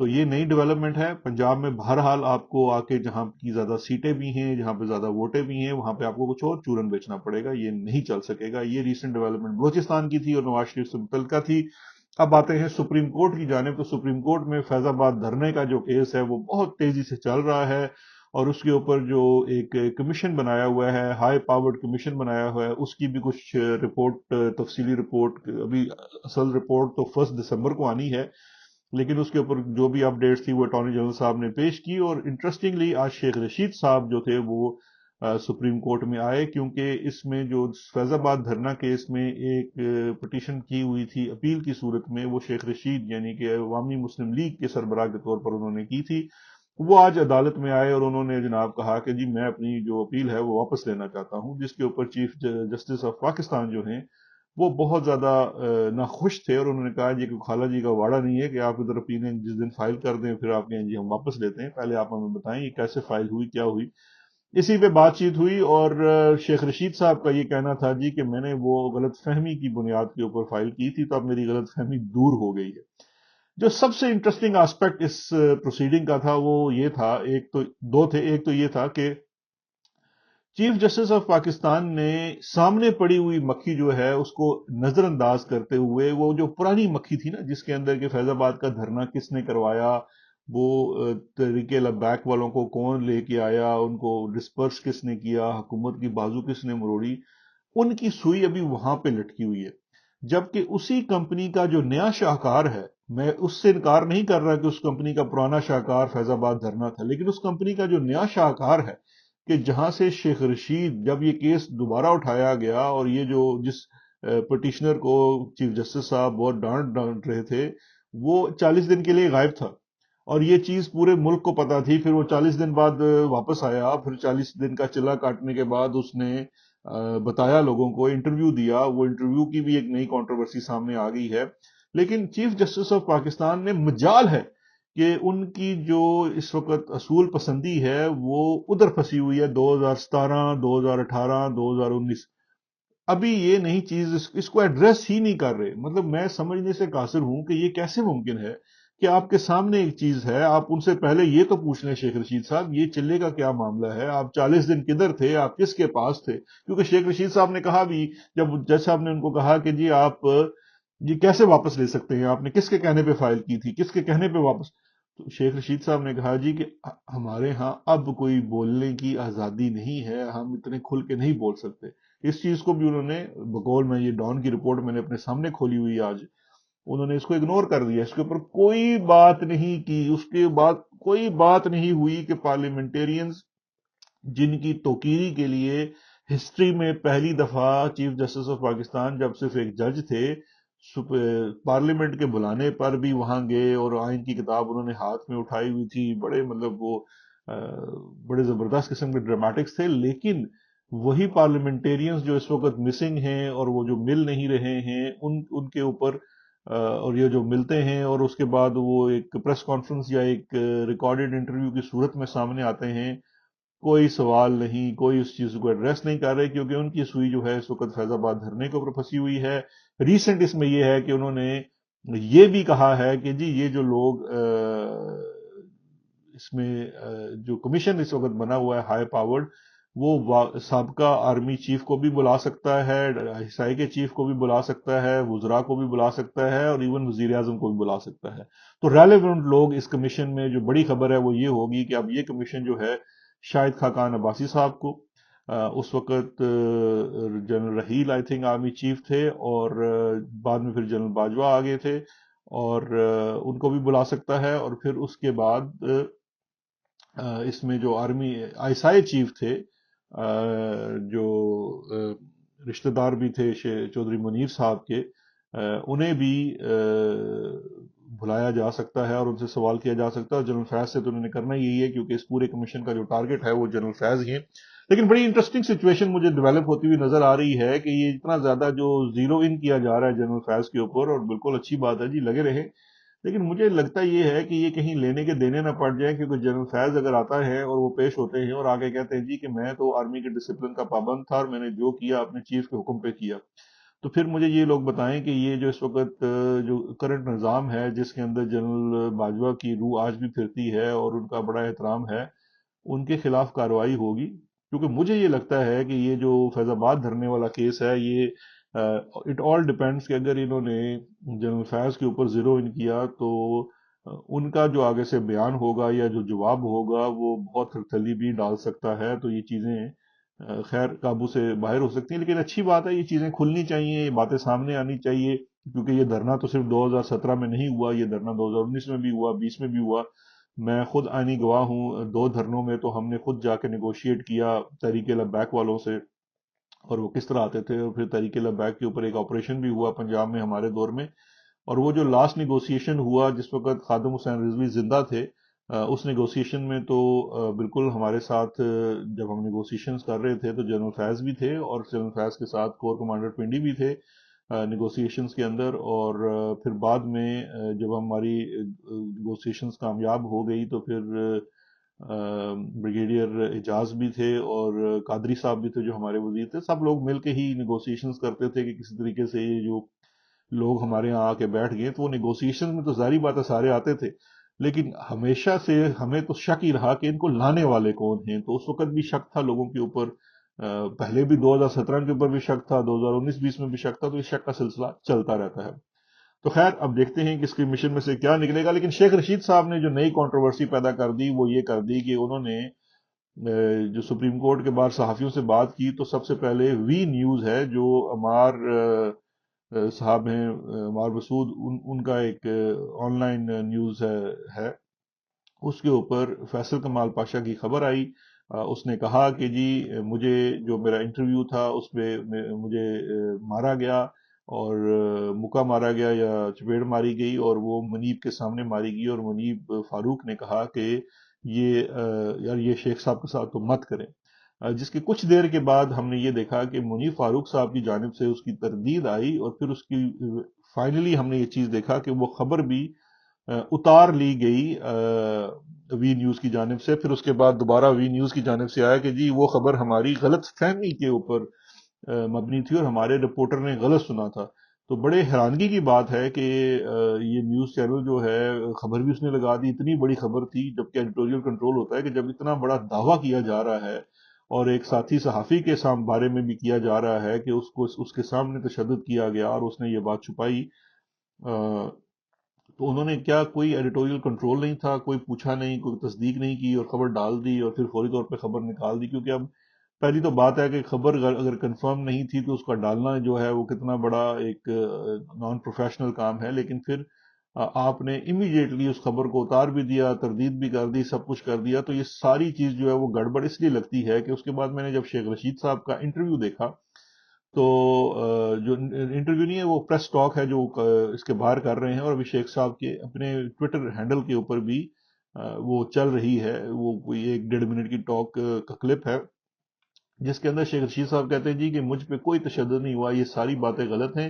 تو یہ نئی ڈیولپمنٹ ہے پنجاب میں. بہرحال آپ کو آ کے جہاں کی زیادہ سیٹیں بھی ہیں، جہاں پہ زیادہ ووٹیں بھی ہیں، وہاں پہ آپ کو کچھ اور چورن بیچنا پڑے گا، یہ نہیں چل سکے گا. یہ ریسنٹ ڈیولپمنٹ بلوچستان کی تھی اور نواز شریف سے متعلقہ تھی. اب آتے ہیں سپریم کورٹ کی جانب. تو سپریم کورٹ میں فیض آباد دھرنے کا جو کیس ہے وہ بہت تیزی سے چل رہا ہے، اور اس کے اوپر جو ایک کمیشن بنایا ہوا ہے، ہائی پاورڈ کمیشن بنایا ہوا ہے، اس کی بھی کچھ رپورٹ، تفصیلی رپورٹ، ابھی اصل رپورٹ تو 1 دسمبر کو آنی ہے، لیکن اس کے اوپر جو بھی اپڈیٹس تھی وہ اٹارنی جنرل صاحب نے پیش کی. اور انٹرسٹنگلی آج شیخ رشید صاحب جو تھے وہ سپریم کورٹ میں آئے، کیونکہ اس میں جو فیض آباد دھرنا کیس میں ایک پٹیشن کی ہوئی تھی اپیل کی صورت میں، وہ شیخ رشید یعنی کہ عوامی مسلم لیگ کے سربراہ کے طور پر انہوں نے کی تھی. وہ آج عدالت میں آئے اور انہوں نے جناب کہا کہ جی میں اپنی جو اپیل ہے وہ واپس لینا چاہتا ہوں، جس کے اوپر چیف جسٹس آف پاکستان جو ہیں وہ بہت زیادہ ناخوش تھے، اور انہوں نے کہا جی کہ خالہ جی کا واڑہ نہیں ہے کہ آپ ادھر اپیلیں جس دن فائل کر دیں پھر آپ کہیں جی ہم واپس لیتے ہیں، پہلے آپ ہمیں بتائیں یہ کیسے فائل ہوئی، کیا ہوئی. اسی پہ بات چیت ہوئی، اور شیخ رشید صاحب کا یہ کہنا تھا جی کہ میں نے وہ غلط فہمی کی بنیاد کے اوپر فائل کی تھی، تو اب میری غلط فہمی دور ہو گئی ہے. جو سب سے انٹرسٹنگ آسپیکٹ اس پروسیڈنگ کا تھا وہ یہ تھا، ایک تو دو تھے. ایک تو یہ تھا کہ چیف جسٹس آف پاکستان نے سامنے پڑی ہوئی مکھی جو ہے اس کو نظر انداز کرتے ہوئے، وہ جو پرانی مکھی تھی نا جس کے اندر کہ فیض آباد کا دھرنا کس نے کروایا، وہ تحریک لبیک والوں کو کون لے کے آیا، ان کو ڈسپرس کس نے کیا، حکومت کی بازو کس نے مروڑی، ان کی سوئی ابھی وہاں پہ لٹکی ہوئی ہے. جبکہ اسی کمپنی کا جو نیا شاہکار ہے، میں اس سے انکار نہیں کر رہا کہ اس کمپنی کا پرانا شاہکار فیض آباد دھرنا تھا، لیکن اس کمپنی کا جو نیا شاہکار ہے کہ جہاں سے شیخ رشید جب یہ کیس دوبارہ اٹھایا گیا، اور یہ جو جس پٹیشنر کو چیف جسٹس صاحب بہت ڈانٹ رہے تھے، وہ 40 دن کے لیے غائب تھا، اور یہ چیز پورے ملک کو پتا تھی. پھر وہ 40 دن بعد واپس آیا، پھر 40 دن کا چلا کاٹنے کے بعد اس نے بتایا لوگوں کو، انٹرویو دیا. وہ انٹرویو کی بھی ایک نئی کنٹروورسی سامنے آ گئی ہے. لیکن چیف جسٹس آف پاکستان نے مجال ہے کہ ان کی جو اس وقت اصول پسندی ہے وہ ادھر پھنسی ہوئی ہے 2017، 2018، 2019. ابھی یہ نئی چیز اس کو ایڈریس ہی نہیں کر رہے. مطلب میں سمجھنے سے قاصر ہوں کہ یہ کیسے ممکن ہے کہ آپ کے سامنے ایک چیز ہے، آپ ان سے پہلے یہ تو پوچھ لیں شیخ رشید صاحب یہ چلے کا کیا معاملہ ہے، آپ 40 دن کدھر تھے، آپ کس کے پاس تھے. کیونکہ شیخ رشید صاحب نے کہا بھی، جب جج صاحب نے ان کو کہا کہ جی آپ یہ کیسے واپس لے سکتے ہیں، آپ نے کس کے کہنے پہ فائل کی تھی، کس کے کہنے پہ واپس. تو شیخ رشید صاحب نے کہا جی کہ ہمارے ہاں اب کوئی بولنے کی آزادی نہیں ہے، ہم اتنے کھل کے نہیں بول سکتے. اس چیز کو بھی انہوں نے بقول، میں یہ ڈان کی رپورٹ میں نے اپنے سامنے کھولی ہوئی آج، انہوں نے اس کو اگنور کر دیا، اس کے اوپر کوئی بات نہیں کی. اس کے بعد کوئی بات نہیں ہوئی کہ پارلیمنٹیرینز جن کی توقیری کے لیے ہسٹری میں پہلی دفعہ چیف جسٹس آف پاکستان جب صرف ایک جج تھے، پارلیمنٹ کے بلانے پر بھی وہاں گئے اور آئین کی کتاب انہوں نے ہاتھ میں اٹھائی ہوئی تھی، بڑے مطلب وہ بڑے زبردست قسم کے ڈرامیٹکس تھے. لیکن وہی پارلیمنٹیرینز جو اس وقت مسنگ ہیں اور وہ جو مل نہیں رہے ہیں، ان کے اوپر اور یہ جو ملتے ہیں اور اس کے بعد وہ ایک پریس کانفرنس یا ایک ریکارڈڈ انٹرویو کی صورت میں سامنے آتے ہیں، کوئی سوال نہیں، کوئی اس چیز کو ایڈریس نہیں کر رہے، کیونکہ ان کی سوئی جو ہے اس وقت فیض آباد دھرنے کے اوپر پھنسی ہوئی ہے. ریسنٹ اس میں یہ ہے کہ انہوں نے یہ بھی کہا ہے کہ جی یہ جو لوگ اس میں جو کمیشن اس وقت بنا ہوا ہے ہائی پاورڈ، وہ سابقہ آرمی چیف کو بھی بلا سکتا ہے، آئی کے چیف کو بھی بلا سکتا ہے، وزراء کو بھی بلا سکتا ہے، اور ایون وزیر اعظم کو بھی بلا سکتا ہے. تو ریلیونٹ لوگ اس کمیشن میں، جو بڑی خبر ہے وہ یہ ہوگی کہ اب یہ کمیشن جو ہے شاہد خاقان عباسی صاحب کو، اس وقت general Raheel I think army chief تھے، اور بعد میں پھر جنرل باجوہ آگے تھے، اور ان کو بھی بلا سکتا ہے. اور پھر اس کے بعد اس میں جو آرمی آئی چیف تھے، جو رشتہ دار بھی تھے چودھری منیر صاحب کے، انہیں بھی بلایا جا سکتا ہے اور ان سے سوال کیا جا سکتا ہے. جنرل فیض سے تو انہوں نے کرنا یہی ہے کیونکہ اس پورے کمیشن کا جو ٹارگٹ ہے وہ جنرل فیض ہی ہیں. لیکن بڑی انٹرسٹنگ سچویشن مجھے ڈیولپ ہوتی ہوئی نظر آ رہی ہے کہ یہ اتنا زیادہ جو زیرو ان کیا جا رہا ہے جنرل فیض کے اوپر، اور بالکل اچھی بات ہے جی لگے رہے، لیکن مجھے لگتا یہ ہے کہ یہ کہیں لینے کے دینے نہ پڑ جائیں. کیونکہ جنرل فیض اگر آتا ہے اور وہ پیش ہوتے ہیں اور آگے کہتے ہیں جی کہ میں تو آرمی کے ڈسپلن کا پابند تھا اور میں نے جو کیا اپنے چیف کے حکم پہ کیا، تو پھر مجھے یہ لوگ بتائیں کہ یہ جو اس وقت جو کرنٹ نظام ہے جس کے اندر جنرل باجوہ کی روح آج بھی پھرتی ہے اور ان کا بڑا احترام ہے، ان کے خلاف کارروائی ہوگی، کیونکہ مجھے یہ لگتا ہے کہ یہ جو فیض آباد دھرنے والا کیس ہے، یہ اٹ آل ڈپینڈس کہ اگر انہوں نے جنرل فیض کے اوپر زیرو ان کیا تو ان کا جو آگے سے بیان ہوگا یا جو جواب ہوگا وہ بہت تھلی بھی ڈال سکتا ہے، تو یہ چیزیں خیر قابو سے باہر ہو سکتی ہیں، لیکن اچھی بات ہے، یہ چیزیں کھلنی چاہیے، یہ باتیں سامنے آنی چاہیے، کیونکہ یہ دھرنا تو صرف 2017 میں نہیں ہوا، یہ دھرنا 2019 میں بھی ہوا، 20 میں بھی ہوا۔ میں خود آئینی گواہ ہوں، 2 دھرنوں میں تو ہم نے خود جا کے نیگوشیٹ کیا تحریک لبیک والوں سے، اور وہ کس طرح آتے تھے، اور پھر تحریک لبیک کے اوپر ایک آپریشن بھی ہوا پنجاب میں ہمارے دور میں، اور وہ جو لاسٹ نیگوسیشن ہوا جس وقت خادم حسین رضوی زندہ تھے، اس نیگوسیشن میں تو بالکل ہمارے ساتھ جب ہم نیگوسیشنز کر رہے تھے تو جنرل فیض بھی تھے، اور جنرل فیض کے ساتھ کور کمانڈر پنڈی بھی تھے نیگوسیشنز کے اندر، اور پھر بعد میں جب ہماری نیگوسیشنز کامیاب ہو گئی تو پھر بریگیڈیئر اعجاز بھی تھے اور قادری صاحب بھی تھے جو ہمارے وزیر تھے، سب لوگ مل کے ہی نیگوسیشنز کرتے تھے کہ کسی طریقے سے یہ جو لوگ ہمارے یہاں آ کے بیٹھ گئے، تو وہ نیگوسیشن میں تو ظاہری بات ہے سارے آتے تھے، لیکن ہمیشہ سے ہمیں تو شک ہی رہا کہ ان کو لانے والے کون ہیں، تو اس وقت بھی شک تھا لوگوں کے اوپر، پہلے بھی 2017 کے اوپر بھی شک تھا، 2019-20 میں بھی شک تھا، تو اس شک کا سلسلہ چلتا رہتا ہے۔ تو خیر اب دیکھتے ہیں کہ اس کی مشن میں سے کیا نکلے گا، لیکن شیخ رشید صاحب نے جو نئی کنٹروورسی پیدا کر دی وہ یہ کر دی کہ انہوں نے جو سپریم کورٹ کے باہر صحافیوں سے بات کی، تو سب سے پہلے وی نیوز ہے جو عمار صاحب ہیں، عمار مسعود، ان کا ایک آن لائن نیوز ہے، اس کے اوپر فیصل کمال پاشا کی خبر آئی، اس نے کہا کہ جی مجھے جو میرا انٹرویو تھا اس پہ مجھے مارا گیا، اور مکہ مارا گیا یا چپیڑ ماری گئی، اور وہ منیب کے سامنے ماری گئی، اور منیب فاروق نے کہا کہ یہ یار یہ شیخ صاحب کے ساتھ تو مت کریں، جس کے کچھ دیر کے بعد ہم نے یہ دیکھا کہ منیب فاروق صاحب کی جانب سے اس کی تردید آئی، اور پھر اس کی فائنلی ہم نے یہ چیز دیکھا کہ وہ خبر بھی اتار لی گئی وی نیوز کی جانب سے، پھر اس کے بعد دوبارہ وی نیوز کی جانب سے آیا کہ جی وہ خبر ہماری غلط فہمی کے اوپر مبنی تھی اور ہمارے رپورٹر نے غلط سنا تھا۔ تو بڑے حیرانگی کی بات ہے کہ یہ نیوز چینل جو ہے خبر بھی اس نے لگا دی، اتنی بڑی خبر تھی، جبکہ ایڈیٹوریل کنٹرول ہوتا ہے کہ جب اتنا بڑا دعویٰ کیا جا رہا ہے اور ایک ساتھی صحافی کے بارے میں بھی کیا جا رہا ہے کہ اس کے سامنے تشدد کیا گیا اور اس نے یہ بات چھپائی، تو انہوں نے کیا کوئی ایڈیٹوریل کنٹرول نہیں تھا، کوئی پوچھا نہیں، کوئی تصدیق نہیں کی اور خبر ڈال دی اور پھر فوری طور پہ خبر نکال دی، کیونکہ اب پہلی تو بات ہے کہ خبر اگر کنفرم نہیں تھی تو اس کا ڈالنا جو ہے وہ کتنا بڑا ایک نان پروفیشنل کام ہے، لیکن پھر آپ نے امیڈیٹلی اس خبر کو اتار بھی دیا، تردید بھی کر دی، سب کچھ کر دیا، تو یہ ساری چیز جو ہے وہ گڑبڑ اس لیے لگتی ہے کہ اس کے بعد میں نے جب شیخ رشید صاحب کا انٹرویو دیکھا تو جو انٹرویو نہیں ہے وہ پریس ٹاک ہے جو اس کے باہر کر رہے ہیں، اور ابھی شیخ صاحب کے اپنے ٹویٹر ہینڈل کے اوپر بھی وہ چل رہی ہے، وہ کوئی 1-1.5 منٹ کی ٹاک کا کلپ ہے جس کے اندر شیخ رشید صاحب کہتے ہیں جی کہ مجھ پہ کوئی تشدد نہیں ہوا، یہ ساری باتیں غلط ہیں،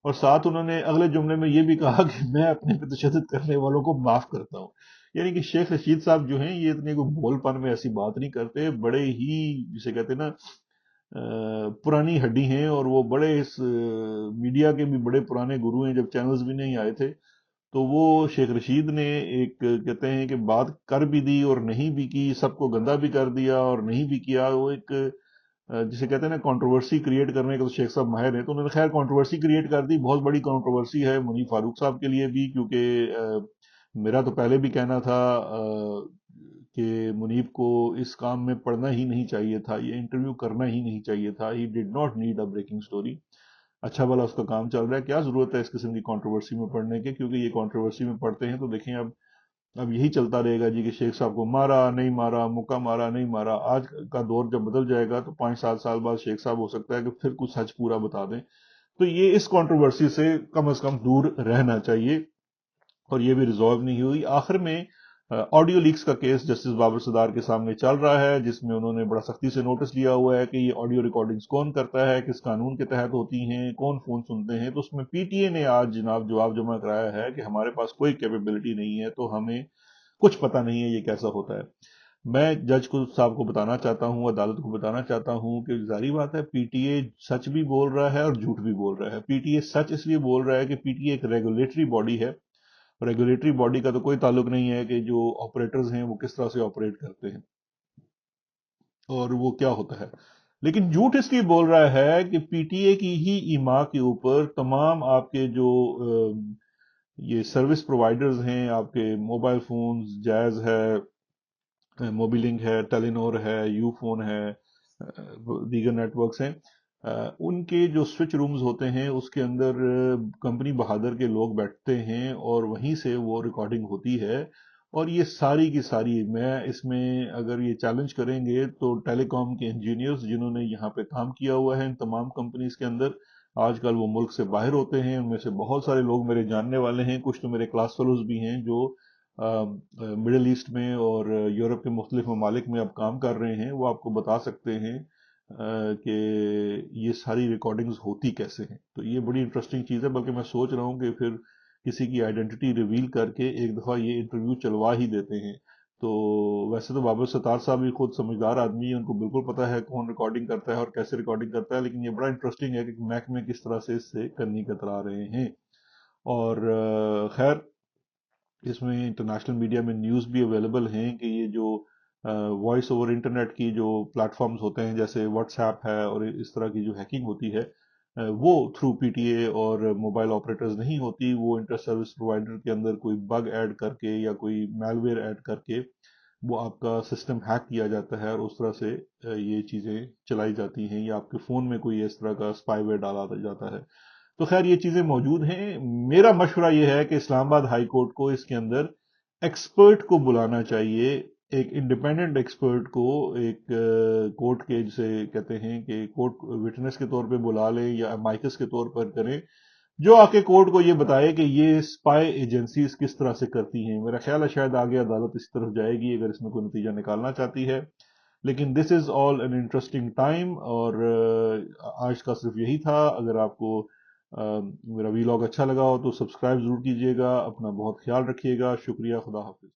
اور ساتھ انہوں نے اگلے جملے میں یہ بھی کہا کہ میں اپنے پہ تشدد کرنے والوں کو معاف کرتا ہوں۔ یعنی کہ شیخ رشید صاحب جو ہیں یہ اتنے کوئی بھول پن میں ایسی بات نہیں کرتے، بڑے ہی جسے کہتے ہیں نا پرانی ہڈی ہیں، اور وہ بڑے اس میڈیا کے بھی بڑے پرانے گرو ہیں، جب چینلز بھی نہیں آئے تھے تو وہ شیخ رشید نے ایک کہتے ہیں کہ بات کر بھی دی اور نہیں بھی کی، سب کو گندا بھی کر دیا اور نہیں بھی کیا، وہ ایک جسے کہتے ہیں نا کنٹروورسی کریٹ کرنے کا، تو شیخ صاحب ماہر ہیں، تو انہوں نے خیر کنٹروورسی کریٹ کر دی، بہت بڑی کنٹروورسی ہے منیب فاروق صاحب کے لیے بھی، کیونکہ میرا تو پہلے بھی کہنا تھا کہ منیب کو اس کام میں پڑھنا ہی نہیں چاہیے تھا، یہ انٹرویو کرنا ہی نہیں چاہیے تھا، he did not need a breaking story, اچھا بھلا اس کا کام چل رہا ہے، کیا ضرورت ہے اس قسم کی کنٹروورسی میں پڑھنے کے، کیونکہ یہ کنٹروورسی میں پڑھتے ہیں تو دیکھیں اب یہی چلتا رہے گا جی کہ شیخ صاحب کو مارا نہیں مارا، مکہ مارا نہیں مارا، آج کا دور جب بدل جائے گا تو 5-7 سال بعد شیخ صاحب ہو سکتا ہے کہ پھر کچھ سچ پورا بتا دیں، تو یہ اس کنٹروورسی سے کم از کم دور رہنا چاہیے، اور یہ بھی ریزالو نہیں ہوئی۔ آخر میں آڈیو لیکس کا کیس جسٹس بابر صدار کے سامنے چل رہا ہے، جس میں انہوں نے بڑا سختی سے نوٹس لیا ہوا ہے کہ یہ آڈیو ریکارڈنگز کون کرتا ہے، کس قانون کے تحت ہوتی ہیں، کون فون سنتے ہیں، تو اس میں پی ٹی اے نے آج جناب جواب جمع کرایا ہے کہ ہمارے پاس کوئی کیپیبلٹی نہیں ہے، تو ہمیں کچھ پتہ نہیں ہے یہ کیسا ہوتا ہے۔ میں جج کو صاحب کو بتانا چاہتا ہوں، عدالت کو بتانا چاہتا ہوں کہ ظاہری بات ہے پی ٹی اے سچ بھی بول رہا ہے اور جھوٹ بھی بول رہا ہے۔ پی ٹی اے سچ اس لیے بول رہا ہے کہ پی ٹی اے ایک ریگولیٹری باڈی ہے، ریگولیٹری باڈی کا تو کوئی تعلق نہیں ہے کہ جو آپریٹرز ہیں وہ کس طرح سے آپریٹ کرتے ہیں اور وہ کیا ہوتا ہے، لیکن جھوٹ اس لیے بول رہا ہے کہ پی ٹی اے کی ہی ایما کے اوپر تمام آپ کے جو یہ سروس پرووائڈرز ہیں، آپ کے موبائل فونز، جائز ہے، موبی لنک ہے، ٹیلی نور ہے، یو فون ہے، دیگر نیٹ ورکس ہیں، ان کے جو سوئچ رومز ہوتے ہیں اس کے اندر کمپنی بہادر کے لوگ بیٹھتے ہیں اور وہیں سے وہ ریکارڈنگ ہوتی ہے۔ اور یہ ساری کی ساری، میں اس میں اگر یہ چیلنج کریں گے تو ٹیلی کام کے انجینئرز جنہوں نے یہاں پہ کام کیا ہوا ہے ان تمام کمپنیز کے اندر، آج کل وہ ملک سے باہر ہوتے ہیں، ان میں سے بہت سارے لوگ میرے جاننے والے ہیں، کچھ تو میرے کلاس فیلوز بھی ہیں جو مڈل ایسٹ میں اور یورپ کے مختلف ممالک میں اب کام کر رہے ہیں، وہ آپ کو بتا سکتے ہیں کہ یہ ساری ریکارڈنگز ہوتی کیسے ہیں۔ تو یہ بڑی انٹرسٹنگ چیز ہے، بلکہ میں سوچ رہا ہوں کہ پھر کسی کی آئیڈینٹی ریویل کر کے ایک دفعہ یہ انٹرویو چلوا ہی دیتے ہیں۔ تو ویسے تو بابر ستار صاحب بھی خود سمجھدار آدمی ہیں، ان کو بالکل پتا ہے کون ریکارڈنگ کرتا ہے اور کیسے ریکارڈنگ کرتا ہے، لیکن یہ بڑا انٹرسٹنگ ہے کہ محکمے کس طرح سے اس سے کنی کترا رہے ہیں۔ اور خیر، اس میں انٹرنیشنل میڈیا میں نیوز بھی اویلیبل ہیں کہ یہ جو وائس اوور انٹرنیٹ کی جو پلیٹ فارمز ہوتے ہیں جیسے واٹس ایپ ہے اور اس طرح کی جو ہیکنگ ہوتی ہے، وہ تھرو پی ٹی اے اور موبائل آپریٹرز نہیں ہوتی، وہ انٹر سروس پرووائڈر کے اندر کوئی بگ ایڈ کر کے یا کوئی میل ویئر ایڈ کر کے وہ آپ کا سسٹم ہیک کیا جاتا ہے اور اس طرح سے یہ چیزیں چلائی جاتی ہیں، یا آپ کے فون میں کوئی اس طرح کا اسپائی ویئر ڈالا جاتا ہے۔ تو خیر یہ چیزیں موجود ہیں، میرا مشورہ یہ ہے کہ اسلام آباد ہائی کورٹ کو اس کے اندر ایکسپرٹ کو بلانا چاہیے، ایک انڈیپینڈنٹ ایکسپرٹ کو، ایک کورٹ کے جسے کہتے ہیں کہ کورٹ وٹنس کے طور پہ بلا لیں یا مائکس کے طور پر کریں، جو آ کے کورٹ کو یہ بتائے کہ یہ اسپائی ایجنسیز کس طرح سے کرتی ہیں۔ میرا خیال ہے شاید آگے عدالت اس طرف جائے گی اگر اس میں کوئی نتیجہ نکالنا چاہتی ہے، لیکن دس از آل این انٹرسٹنگ ٹائم۔ اور آج کا صرف یہی تھا۔ اگر آپ کو میرا ویلاگ اچھا لگا ہو تو سبسکرائب ضرور کیجیے گا، اپنا بہت خیال رکھیے گا، شکریہ، خدا حافظ۔